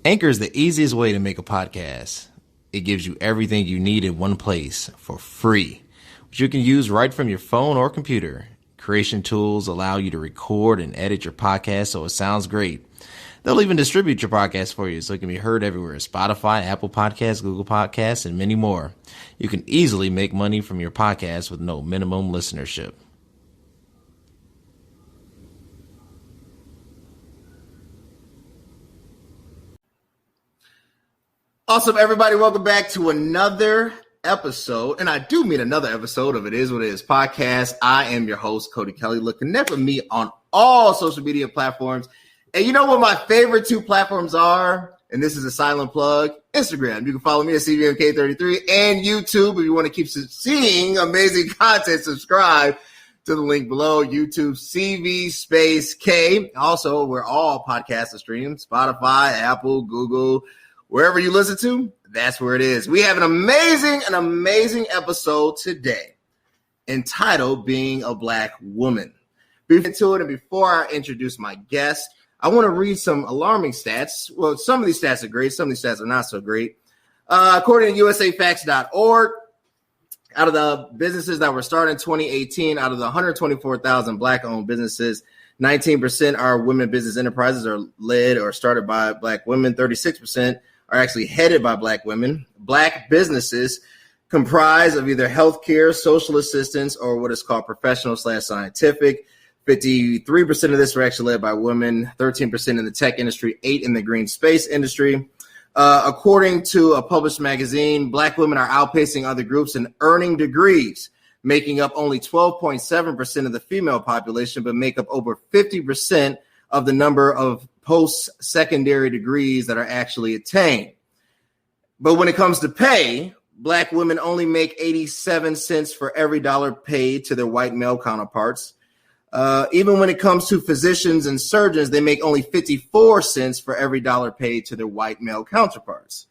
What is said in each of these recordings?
Anchor is the easiest way to make a podcast. It gives you everything you need in one place for free, which you can use right from your phone or computer. Creation tools allow you to record and edit your podcast so it sounds great. They'll even distribute your podcast for you so it can be heard everywhere: Spotify, Apple Podcasts, Google Podcasts, and many more. You can easily make money from your podcast with no minimum listenership. Awesome, everybody. Welcome back to another episode. And I do mean another episode of It Is What It Is podcast. I am your host, Cody Kelly. Look, connect with me on all social media platforms. And you know what my favorite two platforms are? And this is a silent plug: Instagram. You can follow me at CVMK33, and YouTube. If you want to keep seeing amazing content, subscribe to the link below. YouTube, CV space K. Also, we're all podcasts stream: Spotify, Apple, Google. Wherever you listen to, that's where it is. We have an amazing episode today entitled Being a Black Woman. Before I introduce my guest, I want to read some alarming stats. Well, some of these stats are great. Some of these stats are not so great. According to usafacts.org, out of the businesses that were started in 2018, out of the 124,000 Black-owned businesses, 19% are women business enterprises are led or started by Black women. 36% are actually headed by Black women. Black businesses comprise of either healthcare, social assistance, or what is called professional/scientific. 53% of this were actually led by women, 13% in the tech industry, 8% in the green space industry. According to a published magazine, Black women are outpacing other groups in earning degrees, making up only 12.7% of the female population, but make up over 50% of the number of post-secondary degrees that are actually attained. But when it comes to pay, Black women only make 87 cents for every dollar paid to their white male counterparts. Even when it comes to physicians and surgeons, they make only 54 cents for every dollar paid to their white male counterparts.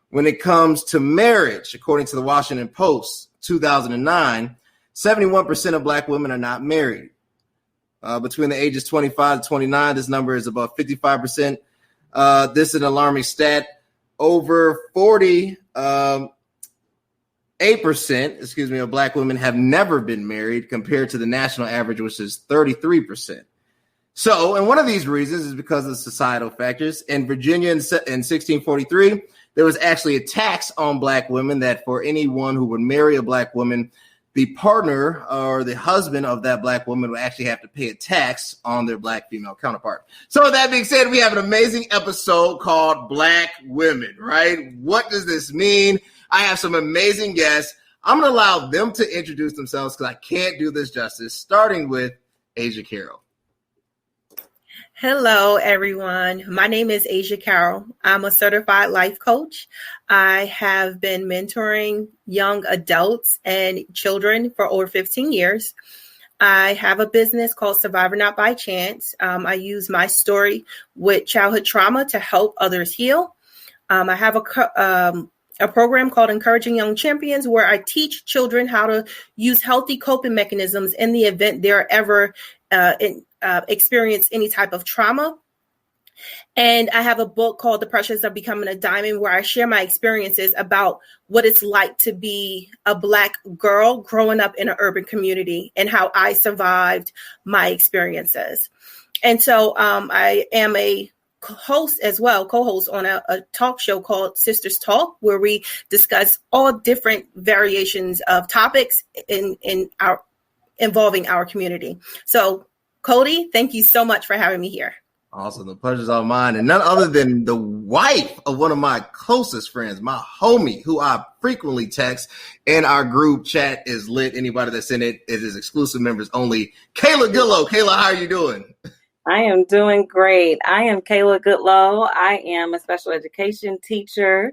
When it comes to marriage, according to the Washington Post, 2009, 71% of Black women are not married. Between the ages 25 to 29, this number is about 55%. This is an alarming stat. Over 48% of Black women have never been married, compared to the national average, which is 33%. So, and one of these reasons is because of societal factors. In Virginia in 1643, there was actually a tax on Black women that for anyone who would marry a Black woman, the partner or the husband of that Black woman would actually have to pay a tax on their Black female counterpart. So with that being said, we have an amazing episode called Black Women, right? What does this mean? I have some amazing guests. I'm going to allow them to introduce themselves because I can't do this justice, starting with Aisya Carrol. Hello, everyone. My name is Aisya Carrol. I'm a certified life coach. I have been mentoring young adults and children for over 15 years. I have a business called Survivor Not by Chance. I use my story with childhood trauma to help others heal. I have a program called Encouraging Young Champions, where I teach children how to use healthy coping mechanisms in the event they're ever experience any type of trauma. And I have a book called The Pressures of Becoming a Diamond, where I share my experiences about what it's like to be a Black girl growing up in an urban community and how I survived my experiences. And so I am a co-host on a talk show called Sisters Talk, where we discuss all different variations of topics involving our community. So, Cody, thank you so much for having me here. Awesome. The pleasure's all mine. And none other than the wife of one of my closest friends, my homie, who I frequently text, and our group chat is lit. Anybody that's in it is exclusive members only. Kayla Goodloe. Kayla, how are you doing? I am doing great. I am Kayla Goodloe. I am a special education teacher.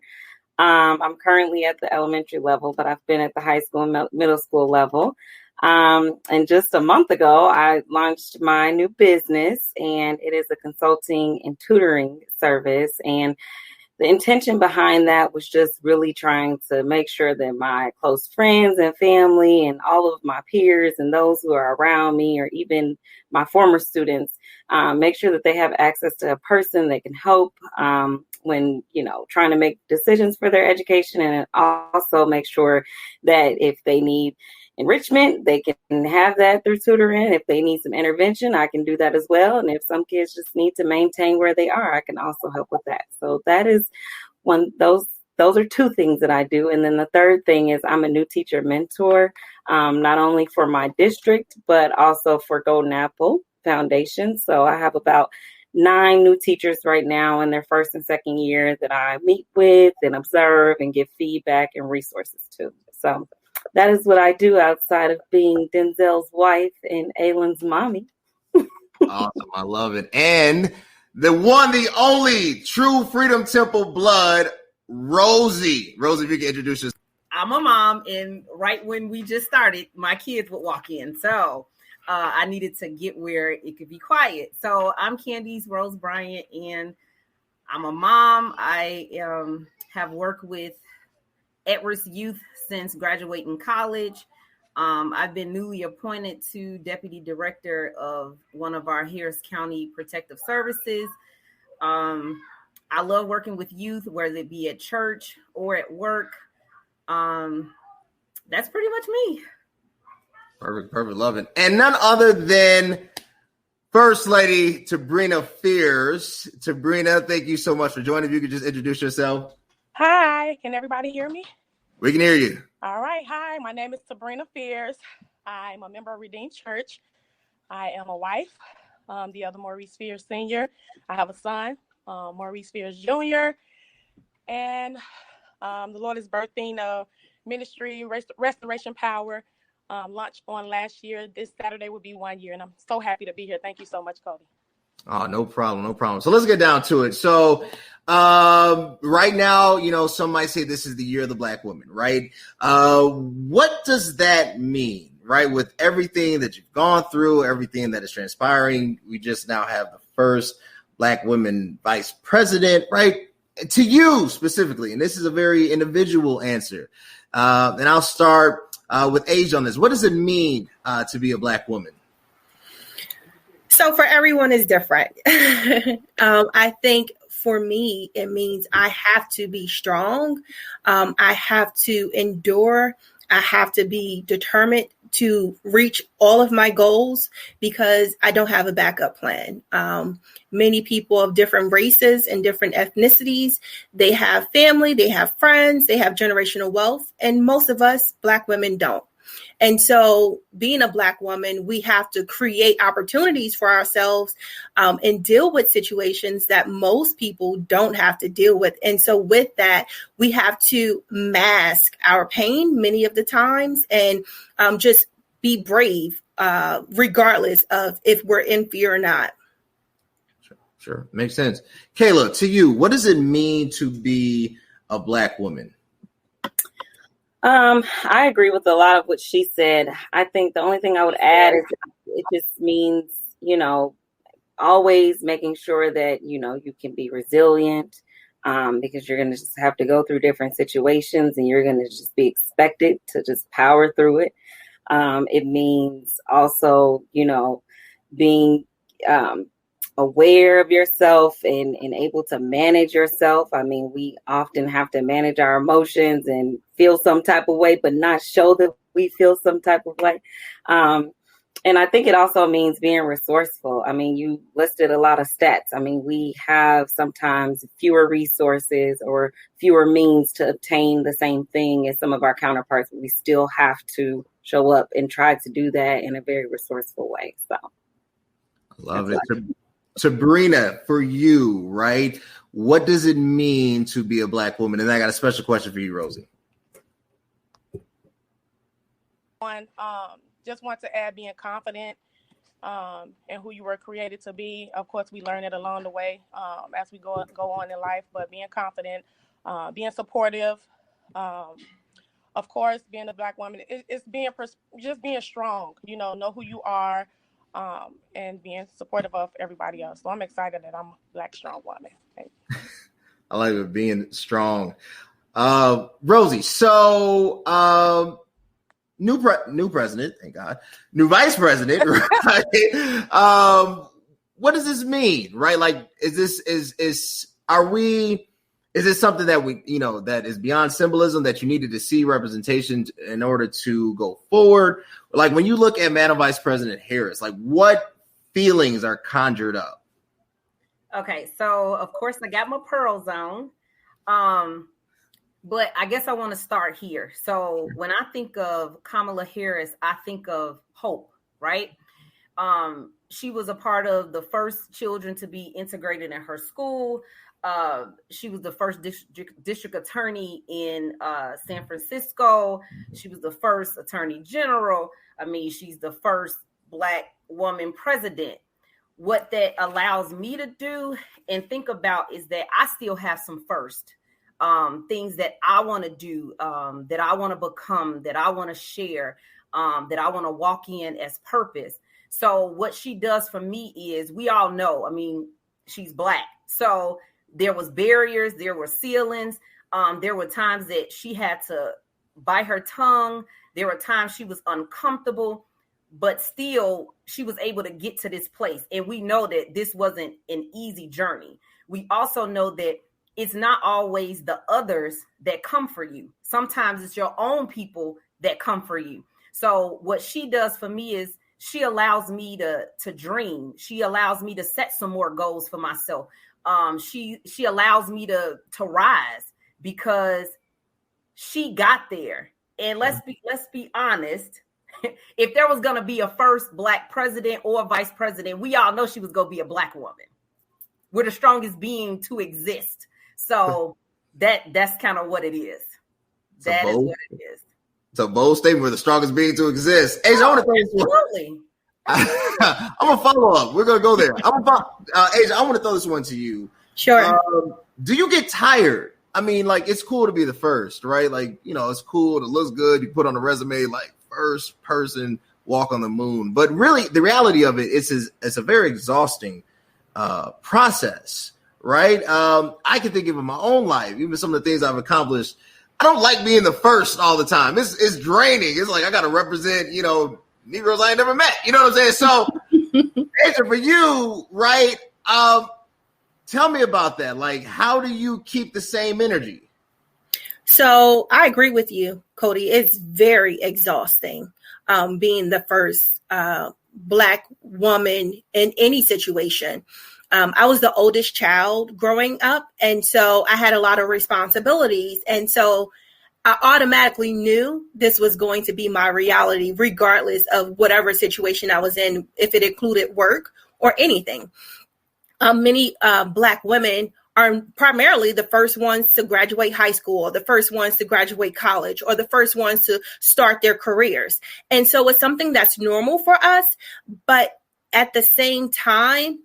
I'm currently at the elementary level, but I've been at the high school and middle school level. And just a month ago, I launched my new business, and it is a consulting and tutoring service. And the intention behind that was just really trying to make sure that my close friends and family and all of my peers and those who are around me, or even my former students, make sure that they have access to a person that can help when, trying to make decisions for their education, and also make sure that if they need enrichment, they can have that through tutoring. If they need some intervention, I can do that as well. And if some kids just need to maintain where they are, I can also help with that. So that is those are two things that I do. And then the third thing is I'm a new teacher mentor, not only for my district, but also for Golden Apple Foundation. So I have about 9 new teachers right now in their first and second year that I meet with and observe and give feedback and resources to. So that is what I do outside of being Denzel's wife and Aylin's mommy. Awesome. I love it. And the one, the only true Freedom Temple blood, Rosie. Rosie, if you can introduce yourself. I'm a mom, and right when we just started, my kids would walk in. So I needed to get where it could be quiet. So I'm Candies Rose Bryant, and I'm a mom. I have worked with at-risk youth since graduating college. I've been newly appointed to Deputy Director of one of our Harris County Protective Services. I love working with youth, whether it be at church or at work. That's pretty much me. Perfect. Love it. And none other than First Lady Tebrena Fears. Tebrena, thank you so much for joining. If you could just introduce yourself. Hi, can everybody hear me? We can hear you. All right. Hi, my name is Tebrena Fears. I'm a member of Redeemed Church. I am a wife, the other Maurice Fears Sr. I have a son, Maurice Fears Jr. And the Lord is birthing a ministry, Restoration Power, launched on last year. This Saturday will be 1 year, and I'm so happy to be here. Thank you so much, Cody. Oh, no problem. So let's get down to it. So right now, some might say this is the year of the Black woman, right? What does that mean, right? With everything that you've gone through, everything that is transpiring, we just now have the first Black woman vice president, right? To you specifically, and this is a very individual answer. And I'll start with Aisya on this. What does it mean to be a Black woman? So for everyone is different. I think for me, it means I have to be strong. I have to endure. I have to be determined to reach all of my goals because I don't have a backup plan. Many people of different races and different ethnicities, they have family, they have friends, they have generational wealth, and most of us Black women don't. And so being a Black woman, we have to create opportunities for ourselves and deal with situations that most people don't have to deal with. And so with that, we have to mask our pain many of the times and just be brave, regardless of if we're in fear or not. Sure. Makes sense. Kayla, to you, what does it mean to be a Black woman? I agree with a lot of what she said. I think the only thing I would add is it just means, always making sure that, you can be resilient, because you're going to just have to go through different situations and you're going to just be expected to just power through it. It means also, being aware of yourself and able to manage yourself. I mean, we often have to manage our emotions and feel some type of way, but not show that we feel some type of way. And I think it also means being resourceful. I mean, you listed a lot of stats. I mean, we have sometimes fewer resources or fewer means to obtain the same thing as some of our counterparts, but we still have to show up and try to do that in a very resourceful way. So I love it. Sabrina, for you, right? What does it mean to be a Black woman? And I got a special question for you, Rosie. Just want to add being confident in who you were created to be. Of course, we learn it along the way as we go on in life, but being confident, being supportive, of course, being a Black woman, it's just being strong, know who you are, and being supportive of everybody else. So I'm excited that I'm a Black strong woman. I like it being strong. Rosie, so new president, thank God, new vice president, right? What does this mean, right? Like, is this something that we, that is beyond symbolism, that you needed to see representation in order to go forward? Like, when you look at Madam Vice President Harris, like, what feelings are conjured up? Okay, so of course I got my pearls on. But I guess I want to start here. So when I think of Kamala Harris, I think of hope, right? She was a part of the first children to be integrated in her school. She was the first district attorney in San Francisco. She was the first attorney general. I mean, she's the first Black woman president. What that allows me to do and think about is that I still have some first. Things that I want to do, that I want to become, that I want to share, that I want to walk in as purpose. So what she does for me is, we all know, I mean, she's Black. So there was barriers, there were ceilings. There were times that she had to bite her tongue. There were times she was uncomfortable, but still she was able to get to this place. And we know that this wasn't an easy journey. We also know that it's not always the others that come for you. Sometimes it's your own people that come for you. So what she does for me is she allows me to dream. She allows me to set some more goals for myself. She allows me to rise, because she got there. And let's be honest. If there was going to be a first Black president or vice president, we all know she was going to be a Black woman. We're the strongest being to exist. So that's kind of what it is. That is what it is. It's a bold statement. We're the strongest being to exist. Aisya, I want to throw this one. I'm gonna follow up. We're gonna go there. Aisya, I want to throw this one to you. Sure. Do you get tired? I mean, like, it's cool to be the first, right? Like, it's cool. It looks good. You put on a resume, like, first person walk on the moon. But really, the reality of it is it's a very exhausting process. Right. I can think of in my own life, even some of the things I've accomplished. I don't like being the first all the time. It's draining. It's like I got to represent, Negroes I ain't never met. You know what I'm saying? So, Aisya, for you, right? Tell me about that. Like, how do you keep the same energy? So I agree with you, Cody. It's very exhausting being the first Black woman in any situation. I was the oldest child growing up, and so I had a lot of responsibilities. And so I automatically knew this was going to be my reality, regardless of whatever situation I was in, if it included work or anything. Many Black women are primarily the first ones to graduate high school, or the first ones to graduate college, or the first ones to start their careers. And so it's something that's normal for us. But at the same time,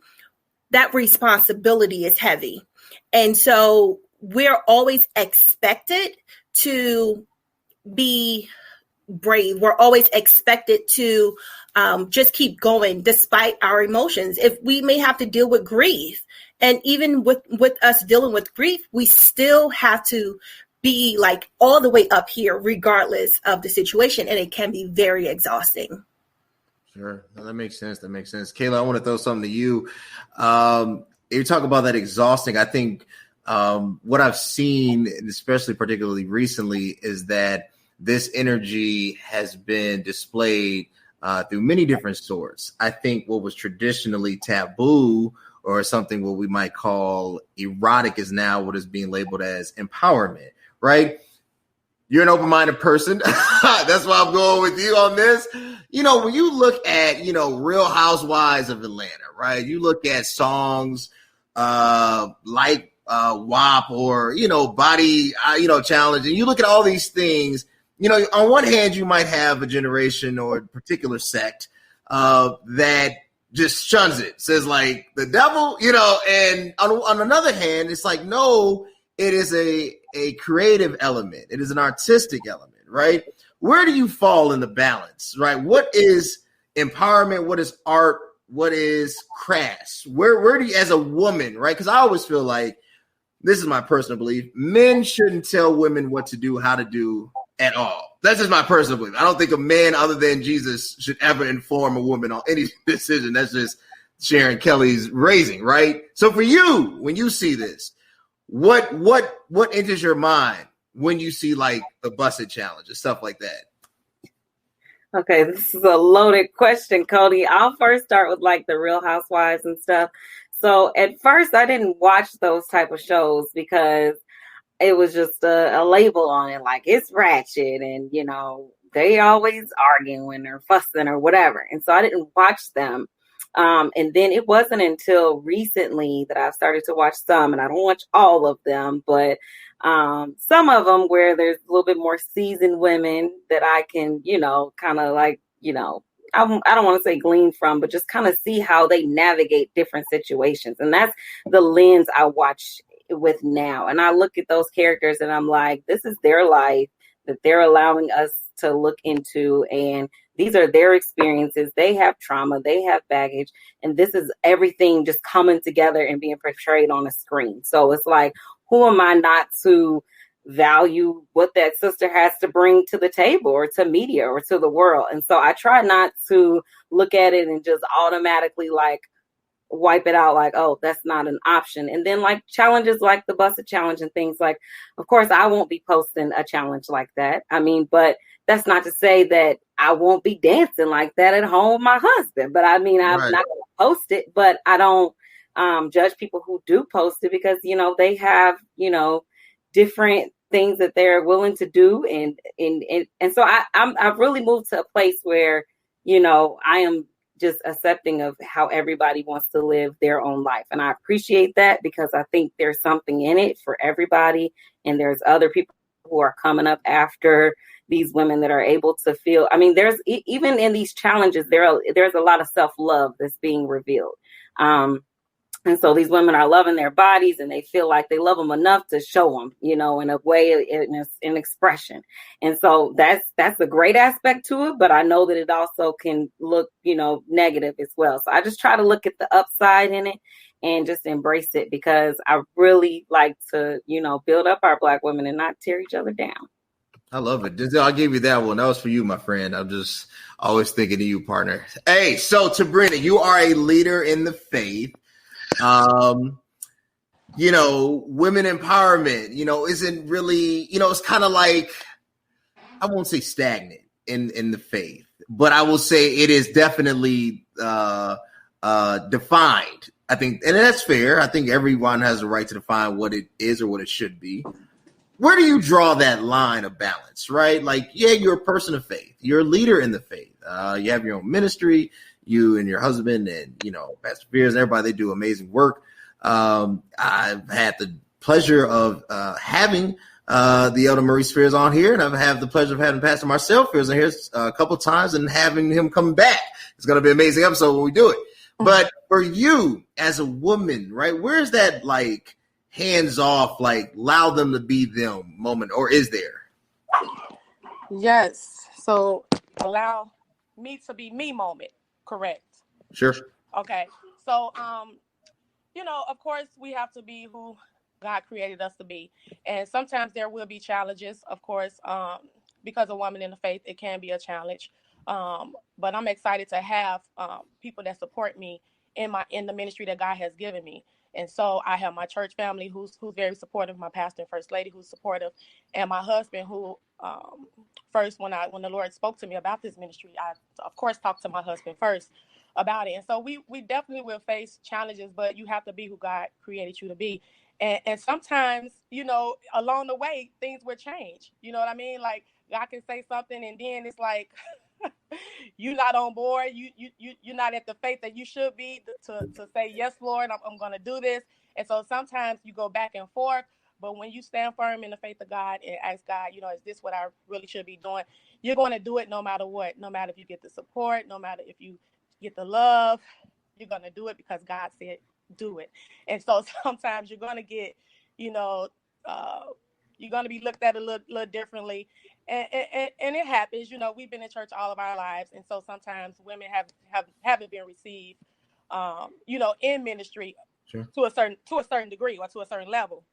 that responsibility is heavy. And so we're always expected to be brave. We're always expected to just keep going despite our emotions. If we may have to deal with grief, and even with us dealing with grief, we still have to be like all the way up here, regardless of the situation. And it can be very exhausting. Sure. No, that makes sense. Kayla, I want to throw something to you. You talk about that exhausting. I think what I've seen, especially particularly recently, is that this energy has been displayed through many different sorts. I think what was traditionally taboo, or something what we might call erotic, is now what is being labeled as empowerment, right? You're an open-minded person. That's why I'm going with you on this. When you look at, Real Housewives of Atlanta, right? You look at songs like WAP or, Body, Challenge, and you look at all these things, on one hand, you might have a generation or a particular sect that just shuns it, says like the devil, and on another hand, it's like, no, it is a creative element. It is an artistic element, right? Where do you fall in the balance, right? What is empowerment? What is art? What is crass? Where do you, as a woman, right? Because I always feel like, this is my personal belief, men shouldn't tell women what to do, how to do at all. That's just my personal belief. I don't think a man other than Jesus should ever inform a woman on any decision. That's just Sharon Kelly's raising, right? So for you, when you see this, what enters your mind when you see like the busted challenge and stuff like that? Okay, this is a loaded question, Cody. I'll first start with like the Real Housewives and stuff. So at first I didn't watch those type of shows because it was just a label on it, like it's ratchet and, you know, they always arguing or fussing or whatever. And so I didn't watch them. And then it wasn't until recently that I've started to watch some, and I don't watch all of them, but some of them where there's a little bit more seasoned women that I can, you know, kind of like, you know, I don't want to say glean from, but just kind of see how they navigate different situations. And that's the lens I watch with now. And I look at those characters and I'm like, this is their life that they're allowing us to look into. And these are their experiences. They have trauma, they have baggage, and this is everything just coming together and being portrayed on a screen. So it's like, who am I not to value what that sister has to bring to the table or to media or to the world? And so I try not to look at it and just automatically like wipe it out like, oh, that's not an option. And then like challenges like the Busted Challenge and things like, of course, I won't be posting a challenge like that. I mean, but that's not to say that I won't be dancing like that at home with my husband. But I mean, I'm not going to post it, but I don't judge people who do post it because, you know, they have, you know, different things that they're willing to do. And so I've really moved to a place where, you know, I am just accepting of how everybody wants to live their own life. And I appreciate that because I think there's something in it for everybody. And there's other people who are coming up after these women that are able to feel, I mean, there's even in these challenges, there's a lot of self-love that's being revealed. And so these women are loving their bodies and they feel like they love them enough to show them, you know, in a way, in expression. And so that's a great aspect to it. But I know that it also can look, you know, negative as well. So I just try to look at the upside in it and just embrace it because I really like to, you know, build up our Black women and not tear each other down. I love it. I'll give you that one. That was for you, my friend. I'm just always thinking of you, partner. Hey, so Tebrena, you are a leader in the faith. You know, women empowerment, you know, isn't really, you know, it's kind of like, I won't say stagnant in the faith, but I will say it is definitely defined. I think, and that's fair. I think everyone has a right to define what it is or what it should be. Where do you draw that line of balance, right? Like, yeah, you're a person of faith. You're a leader in the faith. You have your own ministry. You and your husband and, you know, Pastor Fears and everybody, they do amazing work. I've had the pleasure of having the Elder Maurice Fears on here, and I've had the pleasure of having Pastor Marcel Fears on here a couple of times and having him come back. It's going to be an amazing episode when we do it. But for you as a woman, right, where's that like hands off, like allow them to be them moment, or is there? Yes. So allow me to be me moment. Correct. Sure. Okay. So, you know, of course, we have to be who God created us to be. And sometimes there will be challenges, of course, because a woman in the faith, it can be a challenge. But I'm excited to have people that support me in the ministry that God has given me. And so I have my church family who's very supportive, my pastor and first lady who's supportive, and my husband who first when the Lord spoke to me about this ministry, I of course talked to my husband first about it. And so we definitely will face challenges, but you have to be who God created you to be. And sometimes, you know, along the way, things will change. You know what I mean? Like God can say something and then it's like you're not on board. You're not at the faith that you should be to say, yes, Lord, I'm going to do this. And so sometimes you go back and forth. But when you stand firm in the faith of God and ask God, you know, is this what I really should be doing? You're going to do it no matter what. No matter if you get the support, no matter if you get the love, you're going to do it because God said do it. And so sometimes you're going to get, you know, you're going to be looked at a little differently. And it happens. You know, we've been in church all of our lives. And so sometimes women haven't been received, you know, in ministry. Sure. to a certain degree or to a certain level.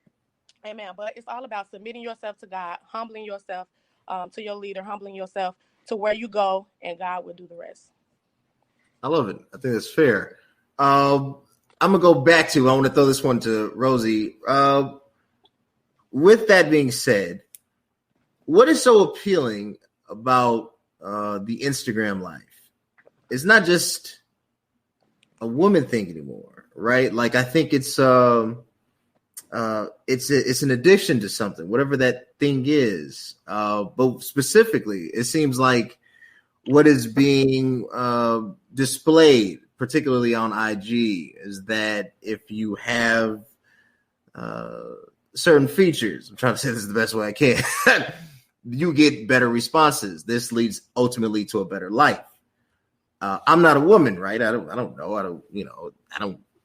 Amen. But it's all about submitting yourself to God, humbling yourself to your leader, humbling yourself to where you go, and God will do the rest. I love it. I think that's fair. I'm going to go back to, I want to throw this one to Rosie. With that being said, what is so appealing about the Instagram life? It's not just a woman thing anymore, right? Like, I think it's an addiction to something, whatever that thing is. But specifically, it seems like what is being displayed, particularly on IG, is that if you have certain features, I'm trying to say this the best way I can, you get better responses. This leads ultimately to a better life. I'm not a woman, right? I don't know.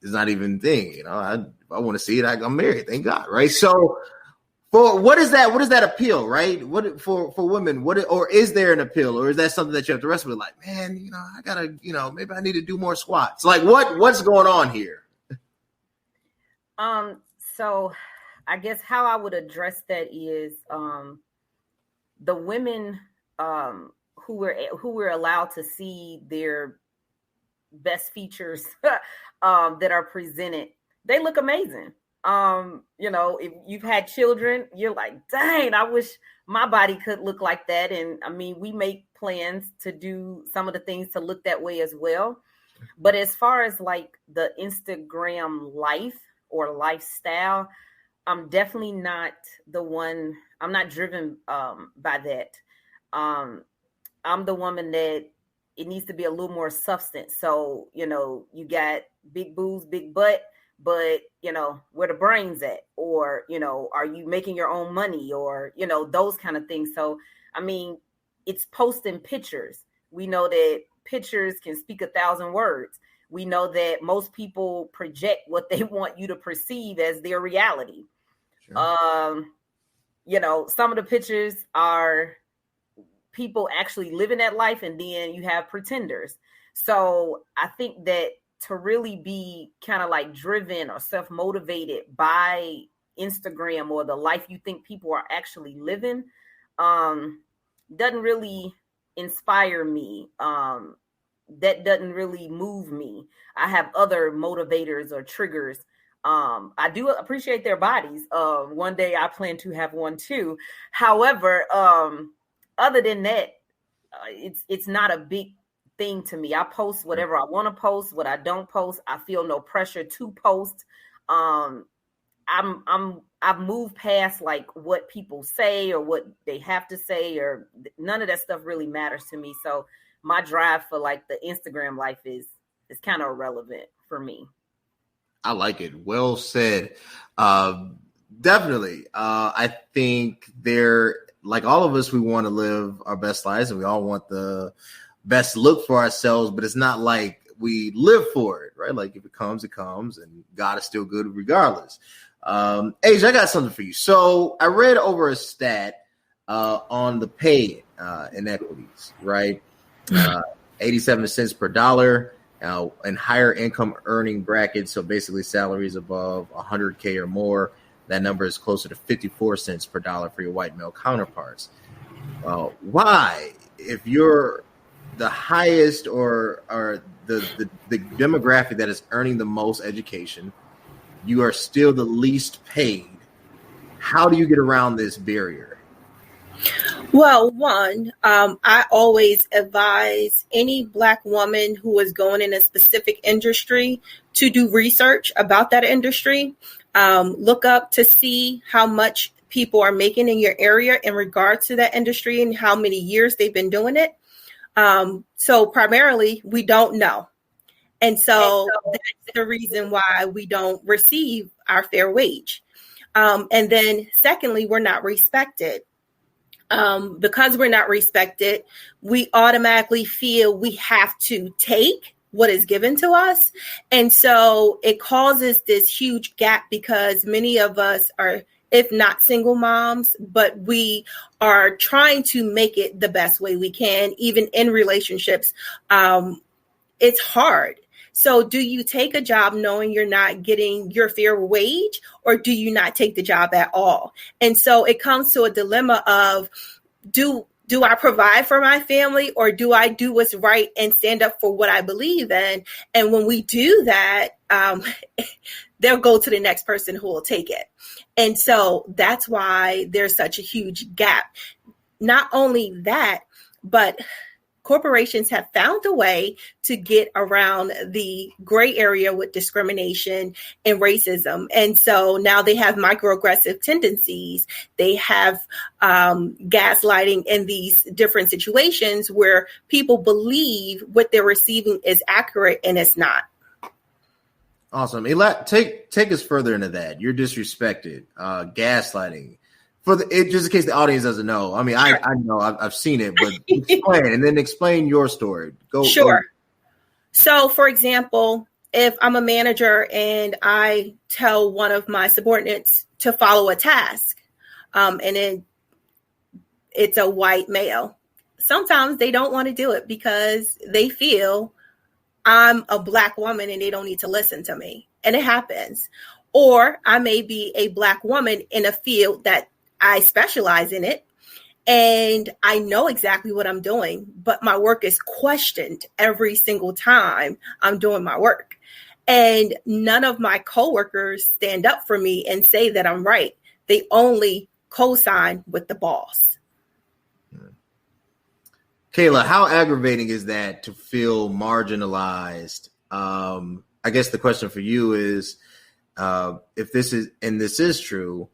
It's not even a thing, if I want to see it, I'm married, thank God, right? So for what is that appeal, right? What for women, or is there an appeal, or is that something that you have to wrestle with? Like, man, I gotta, maybe I need to do more squats. Like, what's going on here? So I guess how I would address that is the women who were allowed to see their best features that are presented, they look amazing. If you've had children, you're like, dang, I wish my body could look like that. And I mean, we make plans to do some of the things to look that way as well. But as far as like the Instagram life or lifestyle, I'm definitely not the one. I'm not driven by that. I'm the woman that it needs to be a little more substance. So, you got big boobs, big butt, but, where the brain's at, or, are you making your own money, or, those kind of things. So, I mean, it's posting pictures. We know that pictures can speak 1,000 words. We know that most people project what they want you to perceive as their reality. Sure. Some of the pictures are people actually living that life, and then you have pretenders. So I think that to really be kind of like driven or self-motivated by Instagram or the life you think people are actually living, doesn't really inspire me. That doesn't really move me. I have other motivators or triggers. I do appreciate their bodies. One day I plan to have one too. However, other than that, it's not a big thing to me. I post whatever I want to post. What I don't post, I feel no pressure to post. I've moved past like what people say or what they have to say, or none of that stuff really matters to me. So my drive for like the Instagram life is kind of irrelevant for me. I like it. Well said. Definitely. I think like all of us, we want to live our best lives, and we all want the best look for ourselves, but it's not like we live for it, right? Like if it comes, it comes, and God is still good regardless. Aisya, I got something for you. So I read over a stat on the pay inequities, right? 87 cents per dollar in higher income earning brackets. So basically salaries above 100K or more. That number is closer to 54 cents per dollar for your white male counterparts. Why, if you're the highest or the demographic that is earning the most education, you are still the least paid? How do you get around this barrier? Well, one, I always advise any Black woman who is going in a specific industry to do research about that industry. Look up to see how much people are making in your area in regard to that industry and how many years they've been doing it. So primarily, we don't know. And so that's the reason why we don't receive our fair wage. And then secondly, we're not respected. Because we're not respected, we automatically feel we have to take what is given to us. And so it causes this huge gap because many of us are, if not single moms, but we are trying to make it the best way we can, even in relationships. It's hard. So do you take a job knowing you're not getting your fair wage, or do you not take the job at all? And so it comes to a dilemma of, do I provide for my family, or do I do what's right and stand up for what I believe in? And when we do that, they'll go to the next person who will take it. And so that's why there's such a huge gap. Not only that, but corporations have found a way to get around the gray area with discrimination and racism. And so now they have microaggressive tendencies. They have gaslighting in these different situations where people believe what they're receiving is accurate and it's not. Awesome. Take us further into that. You're disrespected, gaslighting. Just in case the audience doesn't know. I mean, I know I've seen it, but explain your story. Sure. So, for example, if I'm a manager and I tell one of my subordinates to follow a task, and it's a white male, sometimes they don't want to do it because they feel I'm a Black woman and they don't need to listen to me. And it happens. Or I may be a Black woman in a field that I specialize in it, and I know exactly what I'm doing, but my work is questioned every single time I'm doing my work. And none of my coworkers stand up for me and say that I'm right. They only co-sign with the boss. Kayla, how aggravating is that to feel marginalized? I guess the question for you is, if this is true,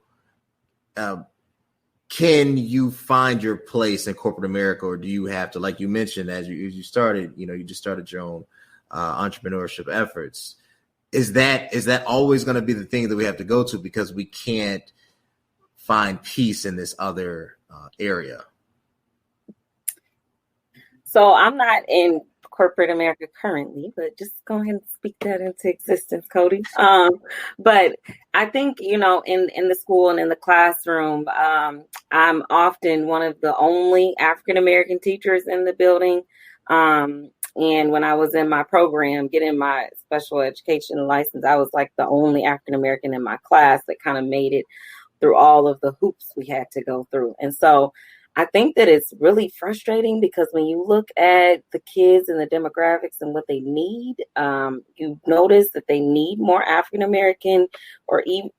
can you find your place in corporate America, or do you have to, like you mentioned, as you started, you just started your own entrepreneurship efforts? Is that always going to be the thing that we have to go to because we can't find peace in this other area? So I'm not in corporate America currently, but just go ahead and speak that into existence, Cody. But I think, in the school and in the classroom, I'm often one of the only African-American teachers in the building. And when I was in my program, getting my special education license, I was like the only African-American in my class that kind of made it through all of the hoops we had to go through. And so I think that it's really frustrating because when you look at the kids and the demographics and what they need, you notice that they need more African-American or even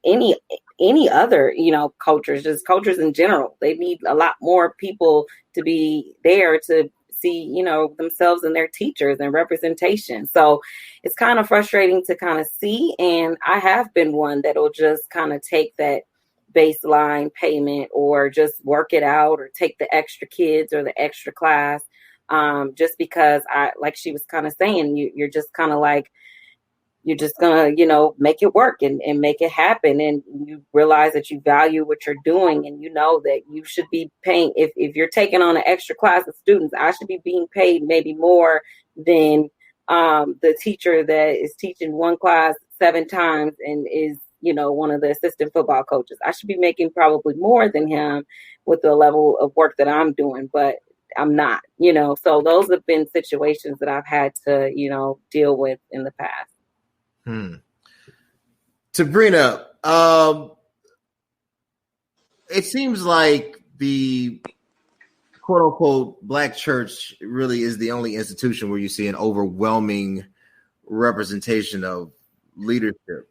any other, cultures, just cultures in general. They need a lot more people to be there to see, themselves and their teachers and representation. So it's kind of frustrating to kind of see. And I have been one that'll just kind of take that baseline payment or just work it out or take the extra kids or the extra class, just because like she was kind of saying, you're just kind of like, you're just gonna, make it work and make it happen. And you realize that you value what you're doing and that you should be paying. If you're taking on an extra class of students, I should be being paid maybe more than the teacher that is teaching one class 7 times and is one of the assistant football coaches. I should be making probably more than him with the level of work that I'm doing, but I'm not, so those have been situations that I've had to, deal with in the past. Tebrena, it seems like the quote unquote Black church really is the only institution where you see an overwhelming representation of leadership.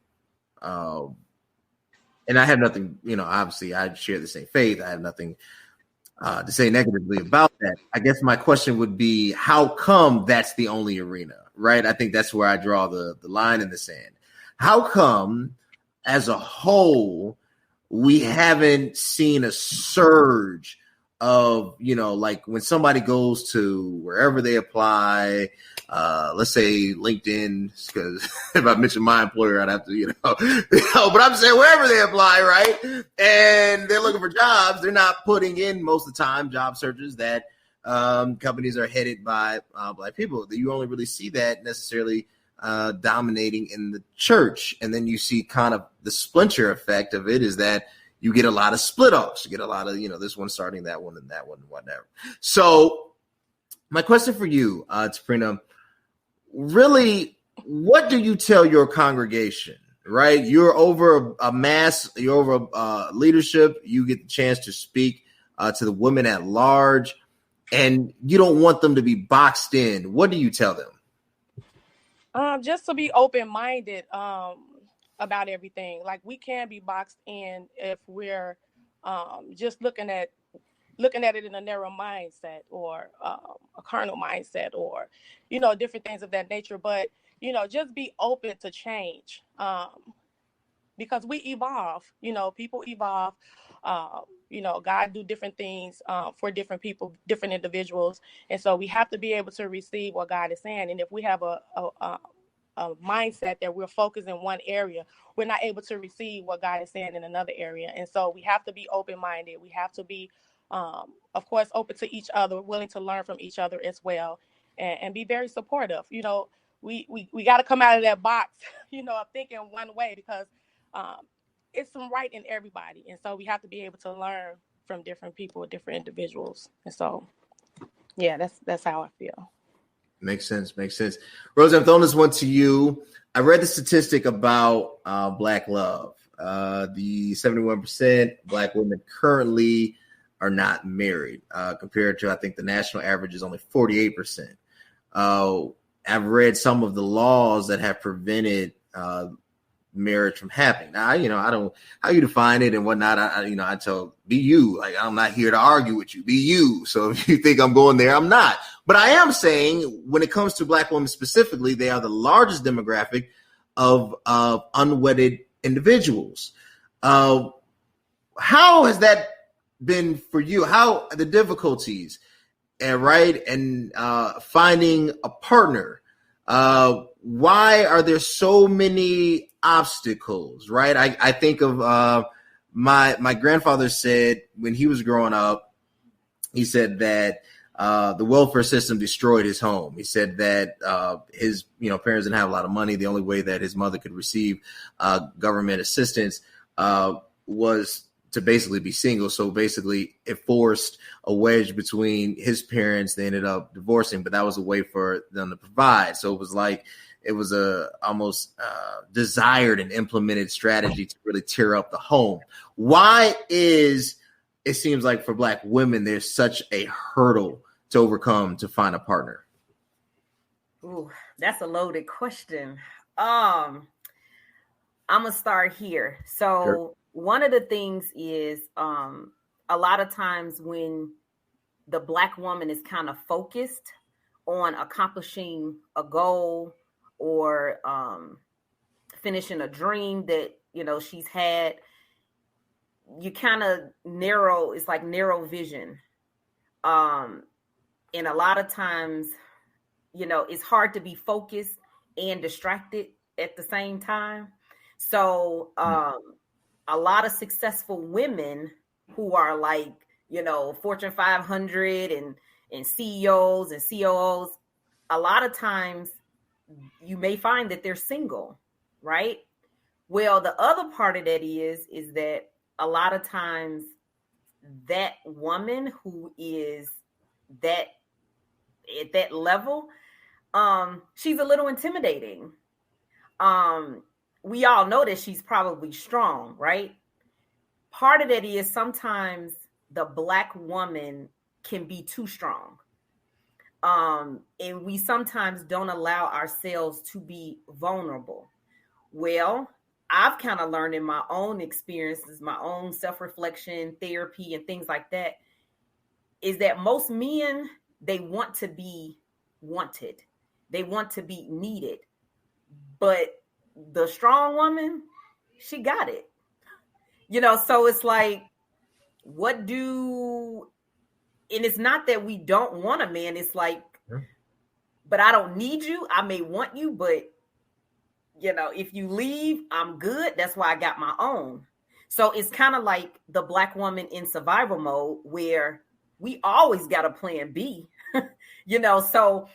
And I have nothing, obviously I share the same faith. I have nothing to say negatively about that. I guess my question would be, how come that's the only arena, right? I think that's where I draw the line in the sand. How come as a whole, we haven't seen a surge of, like when somebody goes to wherever they apply, let's say LinkedIn, because if I mention my employer, I'd have to, but I'm saying wherever they apply, right? And they're looking for jobs, they're not putting in most of the time job searches that companies are headed by Black people. You only really see that necessarily dominating in the church. And then you see kind of the splinter effect of it is that you get a lot of split offs. You get a lot of, this one starting that one and that one and whatever. So my question for you, Tebrena, really, what do you tell your congregation? Right, you're over a mass, you're over leadership. You get the chance to speak to the women at large, and you don't want them to be boxed in. What do you tell them? Just to be open-minded about everything. Like, we can be boxed in if we're just looking at it in a narrow mindset, or a carnal mindset, or different things of that nature. But just be open to change, because we evolve. People evolve. God do different things for different people, different individuals, and so we have to be able to receive what God is saying. And if we have a mindset that we're focused in one area, we're not able to receive what God is saying in another area. And so we have to be open-minded. We have to be, of course, open to each other, willing to learn from each other as well, and be very supportive. We got to come out of that box, of thinking one way, because it's some right in everybody. And so we have to be able to learn from different people, different individuals. And so, yeah, that's how I feel. Makes sense. Rose, I'm throwing this one to you. I read the statistic about Black love. The 71% Black women currently are not married, compared to, I think, the national average is only 48%. I've read some of the laws that have prevented marriage from happening. Now, I don't, how you define it and whatnot. I tell, be you. Like, I'm not here to argue with you. Be you. So if you think I'm going there, I'm not. But I am saying, when it comes to Black women specifically, they are the largest demographic of unwedded individuals. How has that been for you? How the difficulties, and finding a partner? Why are there so many obstacles? Right. I think of my grandfather said when he was growing up, he said that the welfare system destroyed his home. He said that his parents didn't have a lot of money. The only way that his mother could receive government assistance was to basically be single. So basically it forced a wedge between his parents. They ended up divorcing, but that was a way for them to provide. So it was a almost desired and implemented strategy to really tear up the home. Why is it seems like for Black women, there's such a hurdle to overcome to find a partner? Ooh, that's a loaded question. I'm gonna start here. So sure. One of the things is a lot of times when the Black woman is kind of focused on accomplishing a goal or finishing a dream that she's had, you kind of narrow. It's like narrow vision, and a lot of times, it's hard to be focused and distracted at the same time. So a lot of successful women who are like Fortune 500 and CEOs and COOs, a lot of times you may find that they're single, right? Well, the other part of that is that a lot of times that woman who is that at that level, she's a little intimidating. We all know that she's probably strong, right? Part of that is sometimes the Black woman can be too strong. And we sometimes don't allow ourselves to be vulnerable. Well, I've kind of learned in my own experiences, my own self-reflection, therapy, and things like that, is that most men, they want to be wanted. They want to be needed. But the strong woman, she got it. So it's like, and it's not that we don't want a man. It's like, but I don't need you. I may want you, but if you leave, I'm good. That's why I got my own. So it's kind of like the Black woman in survival mode where we always got a plan B, so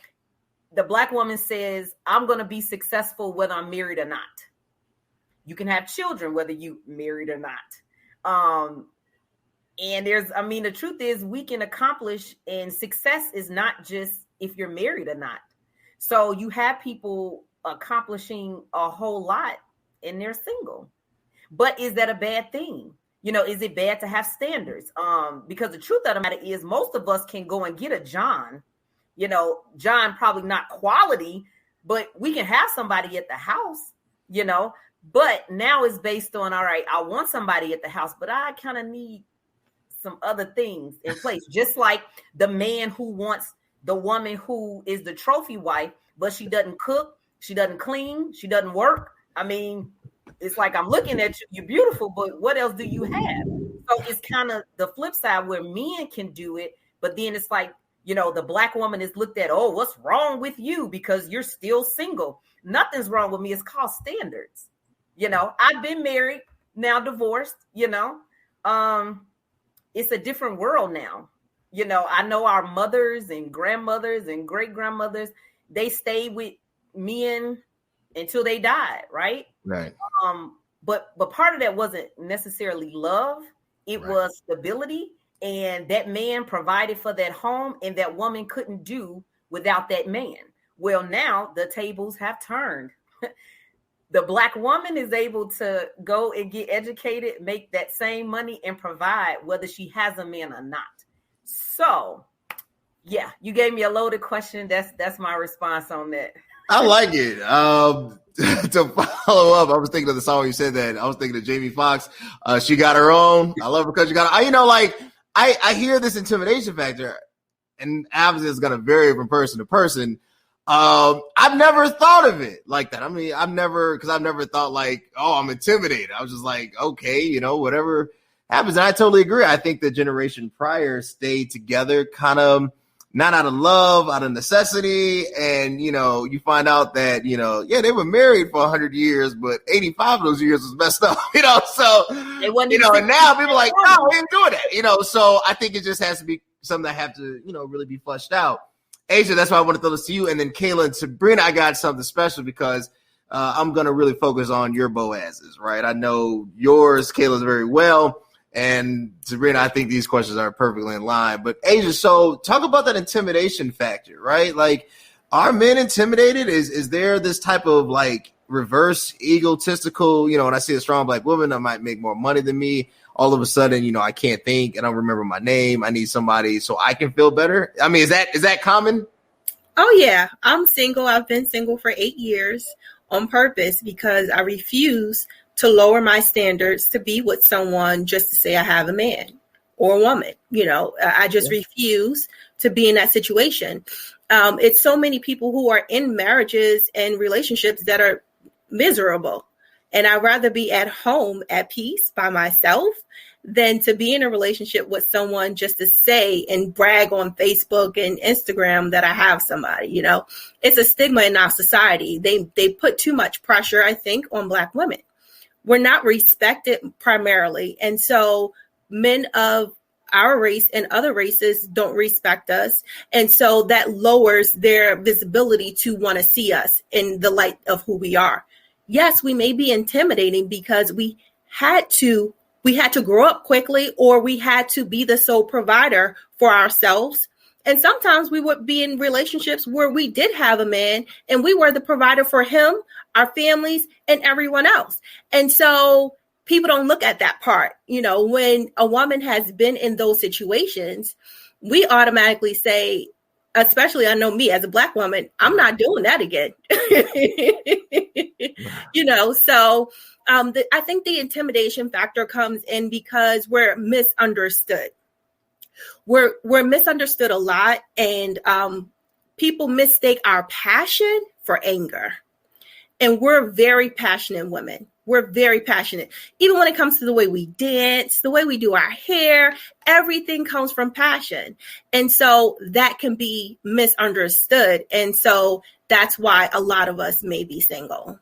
the Black woman says, I'm going to be successful whether I'm married or not. You can have children whether you married or not. And the truth is we can accomplish, and success is not just if you're married or not. So you have people accomplishing a whole lot and they're single. But is that a bad thing? You know, is it bad to have standards? Because the truth of the matter is most of us can go and get a John. You know, John probably not quality, but we can have somebody at the house, you know. But now it's based on, all right, I want somebody at the house, but I kind of need some other things in place. Just like the man who wants the woman who is the trophy wife, but she doesn't cook, she doesn't clean, she doesn't work. I mean, it's like, I'm looking at you, you're beautiful, but what else do you have? So it's kind of the flip side where men can do it, but then it's like, you know, the Black woman is looked at, oh, what's wrong with you because you're still single? Nothing's wrong with me. It's called standards. You know, I've been married, now divorced, you know. It's a different world now. You know, I know our mothers and grandmothers and great grandmothers, they stayed with men until they died, right? Right. But part of that wasn't necessarily love. It was stability. And that man provided for that home, and that woman couldn't do without that man. Well, now the tables have turned. The Black woman is able to go and get educated, make that same money, and provide whether she has a man or not. So, yeah, you gave me a loaded question. That's my response on that. I like it. To follow up, I was thinking of the song you said that. I was thinking of Jamie Foxx. She got her own. I love her because she got her. You know, like, I hear this intimidation factor, and obviously it's going to vary from person to person. I've never thought of it like that. I mean, I've never thought like, oh, I'm intimidated. I was just like, okay, you know, whatever happens. And I totally agree. I think the generation prior stayed together kind of not out of love, out of necessity. And, you know, you find out that, you know, yeah, they were married for 100 years, but 85 of those years was messed up, you know? So, you know, and now people are like, no, we ain't doing that, you know? So I think it just has to be something that have to, you know, really be fleshed out. Aisya, that's why I want to throw this to you. And then Kayla and Sabrina, I got something special because I'm going to really focus on your Boazes, right? I know yours, Kayla's very well. And Sabrina, I think these questions are perfectly in line. But Aisya, so talk about that intimidation factor, right? Like, are men intimidated? Is there this type of like reverse egotistical, you know, when I see a strong Black woman that might make more money than me, all of a sudden, you know, I can't think, I don't remember my name, I need somebody so I can feel better? I mean, is that common? Oh, yeah. I'm single. I've been single for 8 years on purpose because I refuse to lower my standards to be with someone just to say I have a man or a woman. You know, I just refuse to be in that situation. It's so many people who are in marriages and relationships that are miserable. And I'd rather be at home at peace by myself than to be in a relationship with someone just to say and brag on Facebook and Instagram that I have somebody. You know, it's a stigma in our society. They put too much pressure, I think, on Black women. We're not respected primarily. And so men of our race and other races don't respect us. And so that lowers their visibility to want to see us in the light of who we are. Yes, we may be intimidating because we had to grow up quickly, or we had to be the sole provider for ourselves. And sometimes we would be in relationships where we did have a man and we were the provider for him, our families, and everyone else. And so people don't look at that part. You know, when a woman has been in those situations, we automatically say, especially I know me as a Black woman, I'm not doing that again. You know, so I think the intimidation factor comes in because we're misunderstood. We're misunderstood a lot, and people mistake our passion for anger. And we're very passionate women. We're very passionate. Even when it comes to the way we dance, the way we do our hair, everything comes from passion. And so that can be misunderstood. And so that's why a lot of us may be single.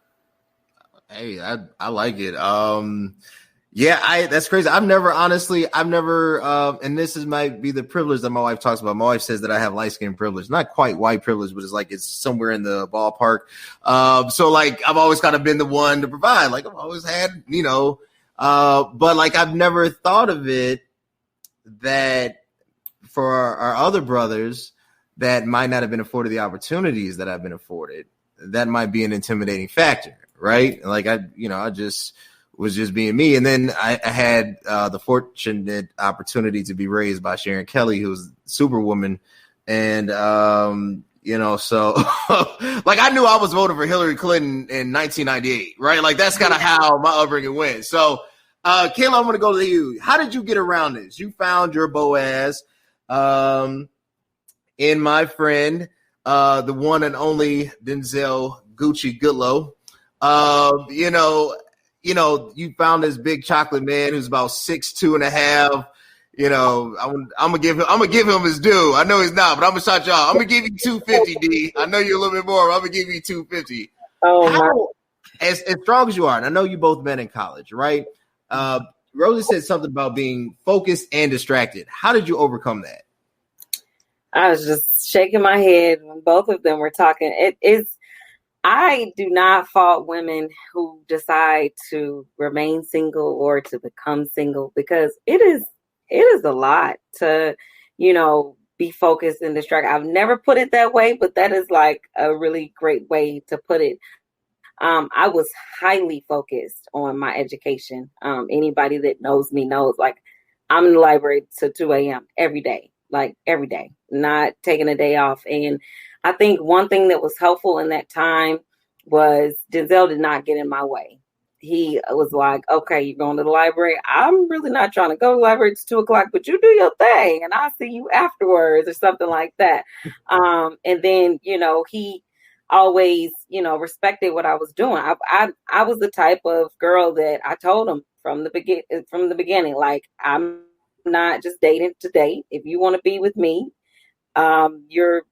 Hey, I like it. Yeah, that's crazy. I've never, and this might be the privilege that my wife talks about. My wife says that I have light skin privilege, not quite white privilege, but it's somewhere in the ballpark. So like, I've always kind of been the one to provide, like I've always had, you know, but like, I've never thought of it that for our other brothers that might not have been afforded the opportunities that I've been afforded, that might be an intimidating factor, right? Like I just was just being me. And then I had the fortunate opportunity to be raised by Sharon Kelly, who was Superwoman. And, so like I knew I was voting for Hillary Clinton in 1998, right? Like that's kind of how my upbringing went. So, Kayla, I'm going to go to you. How did you get around this? You found your Boaz in my friend, the one and only Denzel Gucci Goodloe. You found this big chocolate man who's about 6'2" and a half. I'm gonna give him his due. I know he's not, but I'm gonna shout y'all. I'm gonna give you 250, D. I know you're a little bit more. I'm gonna give you 250. As strong as you are, and I know you both met in college, right? Rosie said something about being focused and distracted. How did you overcome that? I was just shaking my head when both of them were talking. I do not fault women who decide to remain single or to become single, because it is a lot to, be focused and distracted. I've never put it that way, but that is like a really great way to put it. I was highly focused on my education. Anybody that knows me knows, like, I'm in the library till 2 a.m. every day, not taking a day off. And I think one thing that was helpful in that time was Denzel did not get in my way. He was like, okay, you're going to the library. I'm really not trying to go to the library. It's 2:00, but you do your thing and I'll see you afterwards or something like that. And then, he always, respected what I was doing. I was the type of girl that I told him from the beginning, like, I'm not just dating to date. If you want to be with me, you're,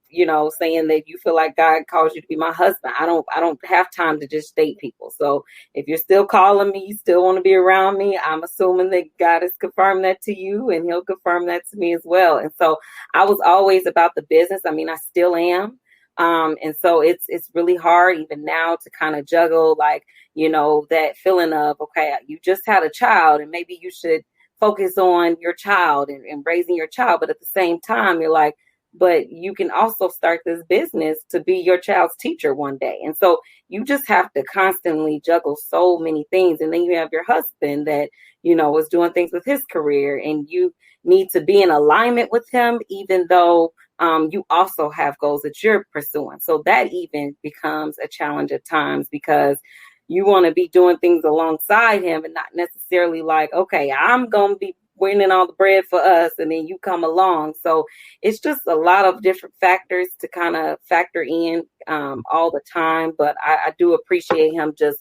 saying that you feel like God calls you to be my husband. I don't have time to just date people. So if you're still calling me, you still want to be around me, I'm assuming that God has confirmed that to you, and he'll confirm that to me as well. And so I was always about the business. I mean, I still am. And so it's really hard even now to kind of juggle, like, that feeling of, okay, you just had a child and maybe you should focus on your child and raising your child. But at the same time, you're like, but you can also start this business to be your child's teacher one day. And so you just have to constantly juggle so many things. And then you have your husband that, is doing things with his career, and you need to be in alignment with him, even though you also have goals that you're pursuing. So that even becomes a challenge at times, because you want to be doing things alongside him and not necessarily like, okay, I'm going to be winning all the bread for us, and then you come along. So it's just a lot of different factors to kind of factor in all the time. But I do appreciate him just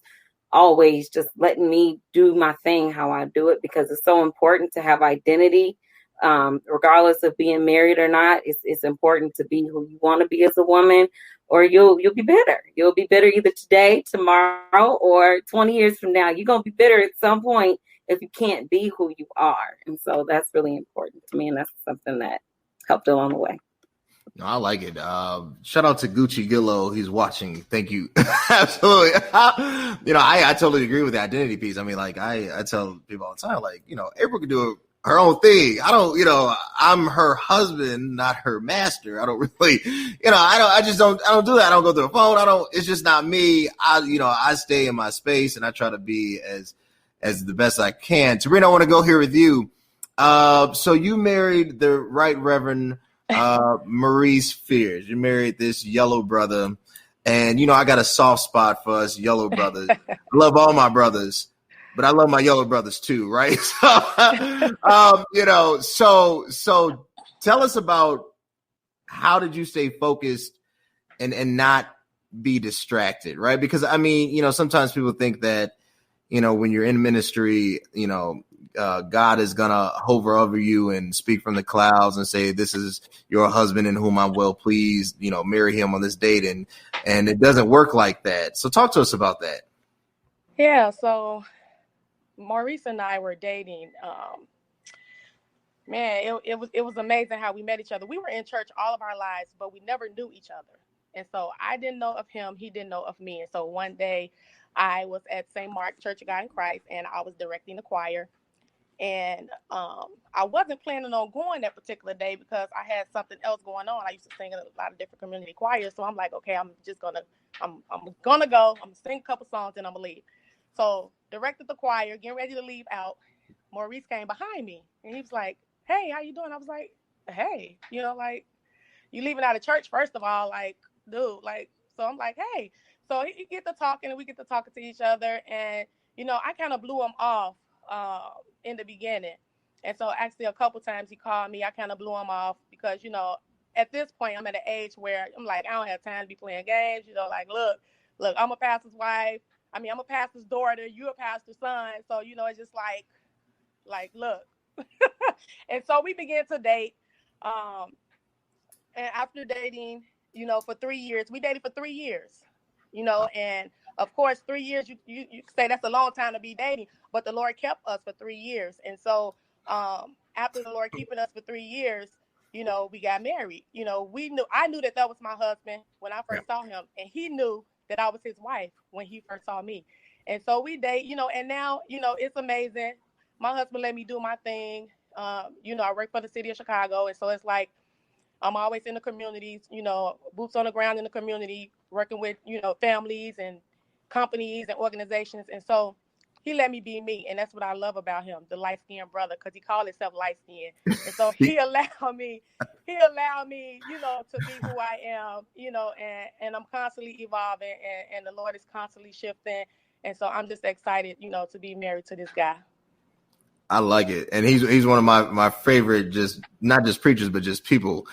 always just letting me do my thing how I do it, because it's so important to have identity. Regardless of being married or not, it's important to be who you want to be as a woman, or you'll be bitter. You'll be bitter either today, tomorrow, or 20 years from now. You're going to be bitter at some point if you can't be who you are. And so that's really important to me, and that's something that helped along the way. No, I like it. Shout out to Gucci Goodloe. He's watching. Thank you. Absolutely. I totally agree with the identity piece. I mean, like I tell people all the time, like, April can do her own thing. I don't, I'm her husband, not her master. I don't really, I don't do that. I don't go through the phone. It's just not me. I stay in my space and I try to be as the best I can. Tebrena, I want to go here with you. So you married the Right Reverend Maurice Fears. You married this yellow brother. And, I got a soft spot for us yellow brothers. I love all my brothers, but I love my yellow brothers too, right? So tell us about, how did you stay focused and not be distracted, right? Because, I mean, sometimes people think that, when you're in ministry, God is going to hover over you and speak from the clouds and say, this is your husband in whom I'm well pleased, marry him on this date. And it doesn't work like that. So talk to us about that. Yeah. So Maurice and I were dating. It was amazing how we met each other. We were in church all of our lives, but we never knew each other. And so I didn't know of him. He didn't know of me. And so one day I was at St. Mark Church of God in Christ, and I was directing the choir. And I wasn't planning on going that particular day because I had something else going on. I used to sing in a lot of different community choirs. So I'm like, okay, I'm just going to I'm gonna go. I'm gonna sing a couple songs and I'm gonna leave. So directed the choir, getting ready to leave out. Maurice came behind me and he was like, "Hey, how you doing?" I was like, "Hey, like you leaving out of church first of all, like, dude, like." So I'm like, "Hey." So he get to talking and we get to talking to each other, and I kind of blew him off in the beginning, and so actually a couple times he called me. I kind of blew him off because at this point I'm at an age where I'm like, I don't have time to be playing games. Like, look, I'm a pastor's wife. I mean, I'm a pastor's daughter. You're a pastor's son. So it's just like look. And so we began to date. And after dating, for 3 years, we dated for 3 years, and of course, 3 years, you say that's a long time to be dating, but the Lord kept us for 3 years. And so after the Lord keeping us for 3 years, we got married. I knew that was my husband when I first saw him, and he knew that I was his wife when he first saw me. And so we date, and now, it's amazing. My husband let me do my thing. I work for the city of Chicago. And so it's like, I'm always in the communities, boots on the ground in the community, working with, families and companies and organizations. And so he let me be me. And that's what I love about him, the light-skinned brother, because he called himself light-skinned. And so he allowed me, to be who I am, and I'm constantly evolving, and the Lord is constantly shifting. And so I'm just excited, to be married to this guy. I like it. And he's one of my favorite, just not just preachers, but just people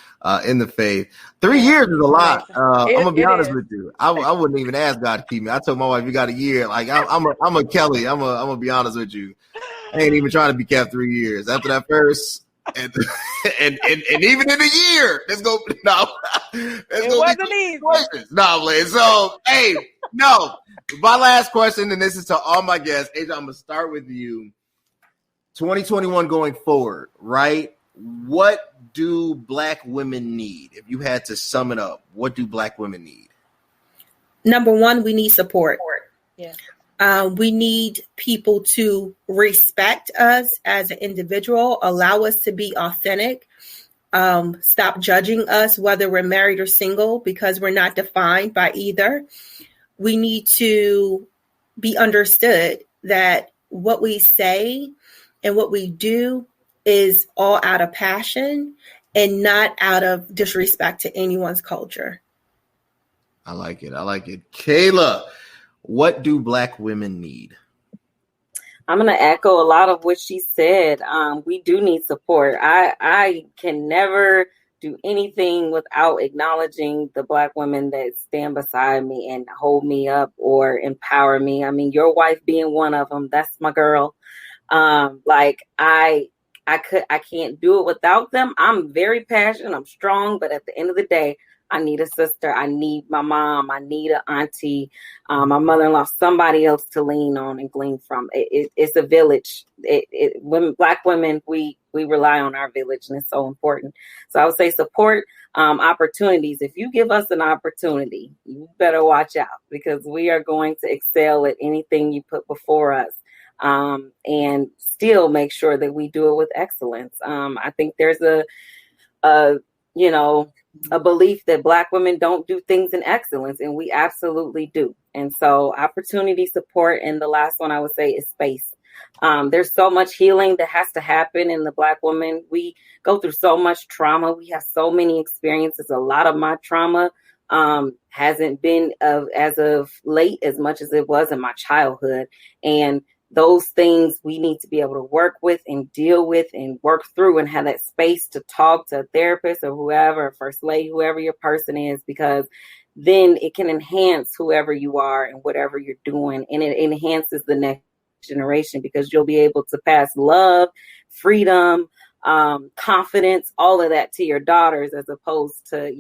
in the faith. 3 years is a lot. I'm gonna be honest with you. I wouldn't even ask God to keep me. I told my wife, you got a year. Like I'm a Kelly. I'm gonna be honest with you. I ain't even trying to be kept 3 years. After that first and even in a year, let's go. No, it wasn't easy. No, Blaine. So my last question, and this is to all my guests. Aisya, I'm gonna start with you. 2021 going forward, right? What do Black women need? If you had to sum it up, what do Black women need? Number one, we need support. Yeah. We need people to respect us as an individual, allow us to be authentic, stop judging us, whether we're married or single, because we're not defined by either. We need to be understood that what we say and what we do is all out of passion and not out of disrespect to anyone's culture. I like it. Kayla, what do Black women need? I'm going to echo a lot of what she said. We do need support. I can never do anything without acknowledging the Black women that stand beside me and hold me up or empower me. I mean, your wife being one of them, that's my girl. I can't do it without them. I'm very passionate. I'm strong, but at the end of the day, I need a sister. I need my mom. I need an auntie, my mother-in-law, somebody else to lean on and glean from. It's a village. Black women, we rely on our village, and it's so important. So I would say support, opportunities. If you give us an opportunity, you better watch out, because we are going to excel at anything you put before us. And still make sure that we do it with excellence. I think there's a belief that Black women don't do things in excellence, and we absolutely do. And so opportunity, support, and the last one I would say is space. There's so much healing that has to happen in the Black woman. We go through so much trauma. We have so many experiences. A lot of my trauma hasn't been as of late as much as it was in my childhood. And those things we need to be able to work with and deal with and work through, and have that space to talk to a therapist or whoever, first lady, whoever your person is, because then it can enhance whoever you are and whatever you're doing. And it enhances the next generation, because you'll be able to pass love, freedom, confidence, all of that to your daughters, as opposed to,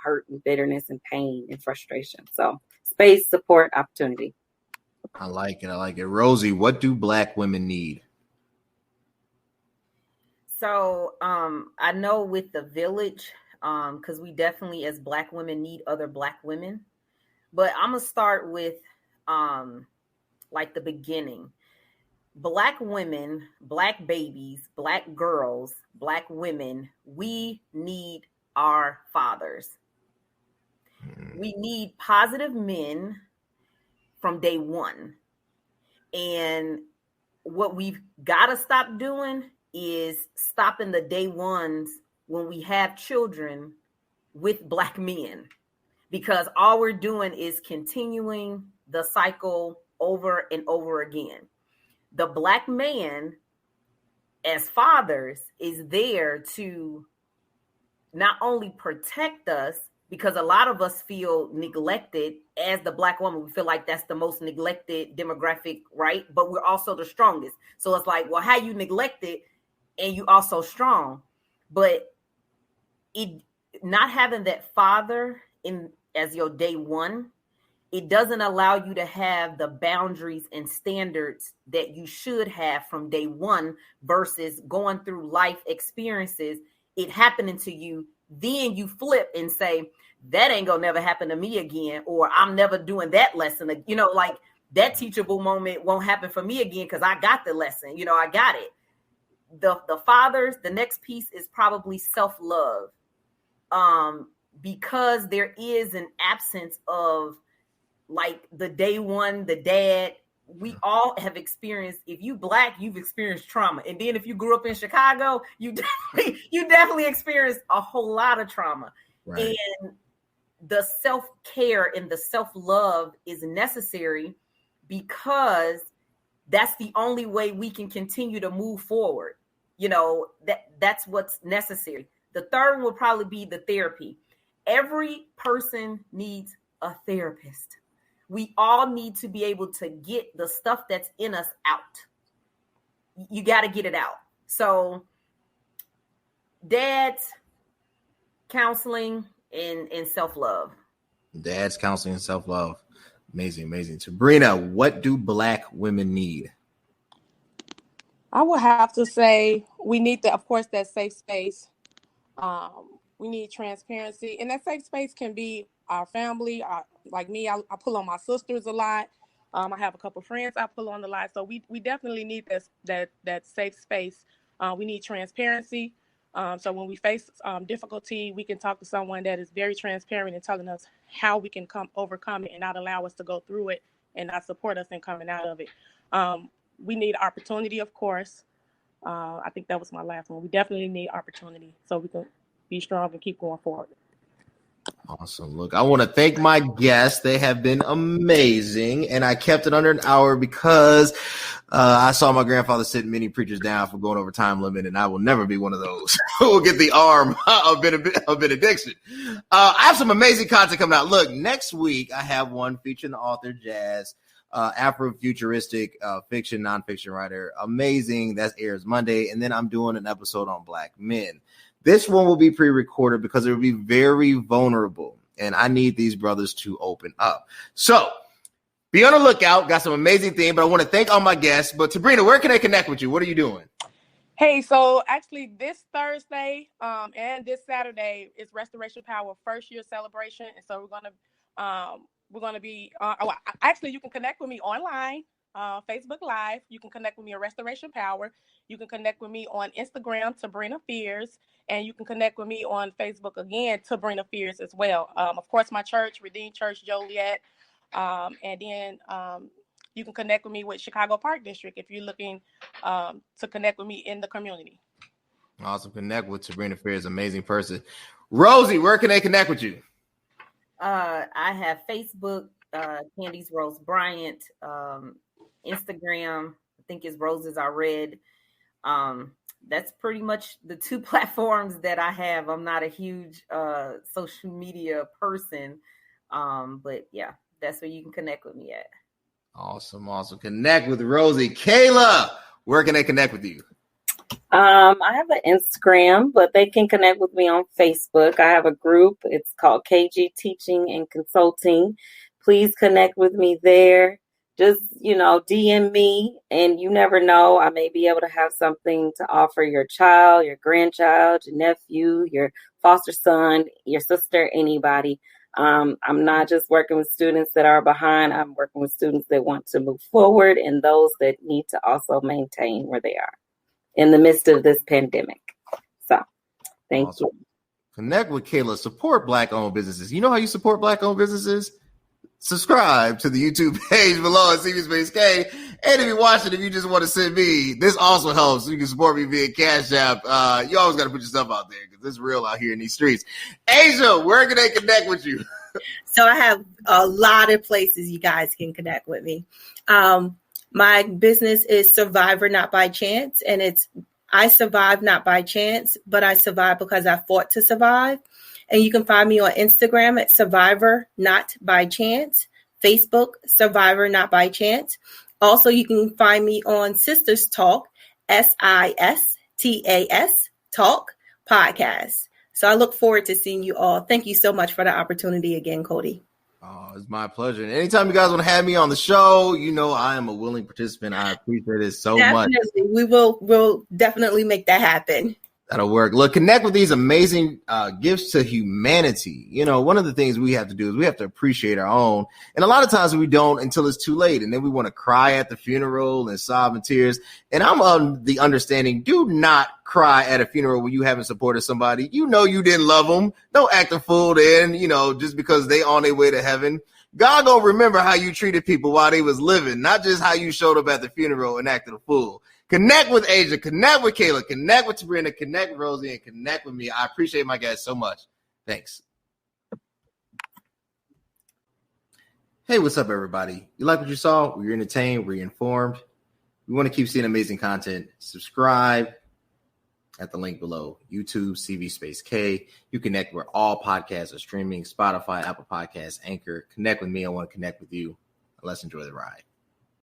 hurt and bitterness and pain and frustration. So space, support, opportunity. I like it. Rosie, what do Black women need? So I know with the village, because we definitely as Black women need other Black women. But I'm going to start with the beginning. Black women, Black babies, Black girls, Black women, we need our fathers. We need positive men from day one. And what we've got to stop doing is stopping the day ones when we have children with Black men, because all we're doing is continuing the cycle over and over again. The Black man, as fathers, is there to not only protect us, because a lot of us feel neglected as the Black woman. We feel like that's the most neglected demographic, right? But we're also the strongest. So it's like, well, how you neglected and you also strong? But it not having that father in as your day one, it doesn't allow you to have the boundaries and standards that you should have from day one versus going through life experiences, it happening to you. Then you flip and say, that ain't gonna never happen to me again, or I'm never doing that lesson. Like that teachable moment won't happen for me again because I got the lesson. I got it. The fathers, the next piece is probably self-love. Because there is an absence of like the day one, the dad. We all have experienced, if you Black, you've experienced trauma. And then if you grew up in Chicago, you definitely experienced a whole lot of trauma. Right. And the self-care and the self-love is necessary because that's the only way we can continue to move forward. That's what's necessary. The third will probably be the therapy. Every person needs a therapist. We all need to be able to get the stuff that's in us out. You got to get it out. So dad's counseling and self-love. Dad's counseling and self-love. Amazing. Tebrena, what do Black women need? I would have to say we need of course, that safe space. We need transparency, and that safe space can be our family. Like me, I pull on my sisters a lot. I have a couple friends I pull on a lot. So we definitely need that safe space. We need transparency. So when we face difficulty, we can talk to someone that is very transparent and telling us how we can overcome it and not allow us to go through it and not support us in coming out of it. We need opportunity, of course. I think that was my last one. We definitely need opportunity so we can be strong and keep going forward. Awesome. Look, I want to thank my guests. They have been amazing. And I kept it under an hour because I saw my grandfather sitting many preachers down for going over time limit, and I will never be one of those who will get the arm of benediction. I have some amazing content coming out. Look, next week I have one featuring the author Jazz, Afrofuturistic fiction, nonfiction writer. Amazing. That airs Monday. And then I'm doing an episode on Black men. This one will be pre-recorded because it will be very vulnerable, and I need these brothers to open up. So be on the lookout. Got some amazing things, but I want to thank all my guests. But Tebrena, where can they connect with you? What are you doing? Hey, so actually this Thursday and this Saturday is Restoration Power first year celebration, and so we're gonna be. Actually, you can connect with me online. Facebook Live. You can connect with me on Restoration Power. You can connect with me on Instagram, Tebrena Fears, and you can connect with me on Facebook again, Tebrena Fears as well. Of course, my church, Redeemed Church Joliet, and then you can connect with me with Chicago Park District if you're looking to connect with me in the community. Awesome. Connect with Sabrina Fears, amazing person. Rosie, where can they connect with you? I have Facebook, Candies Rose Bryant, Instagram, I think is Roses Are Red. That's pretty much the two platforms that I have. I'm not a huge social media person, but yeah, that's where you can connect with me at. Awesome. Connect with Rosie. Kayla, where can they connect with you? I have an Instagram, but they can connect with me on Facebook. I have a group. It's called KG Teaching and Consulting. Please connect with me there. Just, DM me, and you never know. I may be able to have something to offer your child, your grandchild, your nephew, your foster son, your sister, anybody. I'm not just working with students that are behind. I'm working with students that want to move forward and those that need to also maintain where they are in the midst of this pandemic. So thank you. Connect with Kayla. Support Black-owned businesses. You know how you support Black-owned businesses? Subscribe to the YouTube page below at CV Space K. And if you're watching, if you just want to send me, this also helps. You can support me via Cash App. You always got to put yourself out there because it's real out here in these streets. Aisya, where can they connect with you? So I have a lot of places you guys can connect with me. My business is Survivor Not by Chance, and it's I survive not by chance, but I survive because I fought to survive. And you can find me on Instagram at Survivor Not by Chance, Facebook Survivor Not by Chance. Also, you can find me on Sisters Talk, SISTAS Talk Podcast. So I look forward to seeing you all. Thank you so much for the opportunity again, Cody. Oh, it's my pleasure. And anytime you guys want to have me on the show, you know I am a willing participant. I appreciate it so much. We'll definitely make that happen. That'll work. Look, connect with these amazing gifts to humanity. You know, one of the things we have to do is we have to appreciate our own. And a lot of times we don't until it's too late. And then we want to cry at the funeral and sob in tears. And I'm on the understanding, do not cry at a funeral when you haven't supported somebody. You know you didn't love them. Don't act a fool then, you know, just because they on their way to heaven. God gonna remember how you treated people while they was living, not just how you showed up at the funeral and acted a fool. Connect with Aisya, connect with Kayla, connect with Tebrena, connect with Rosie, and connect with me. I appreciate my guys so much. Thanks. Hey, what's up, everybody? You like what you saw? Were you entertained? Were you informed? We want to keep seeing amazing content. Subscribe at the link below. YouTube, CV Space K. You connect where all podcasts are streaming. Spotify, Apple Podcasts, Anchor. Connect with me. I want to connect with you. Let's enjoy the ride.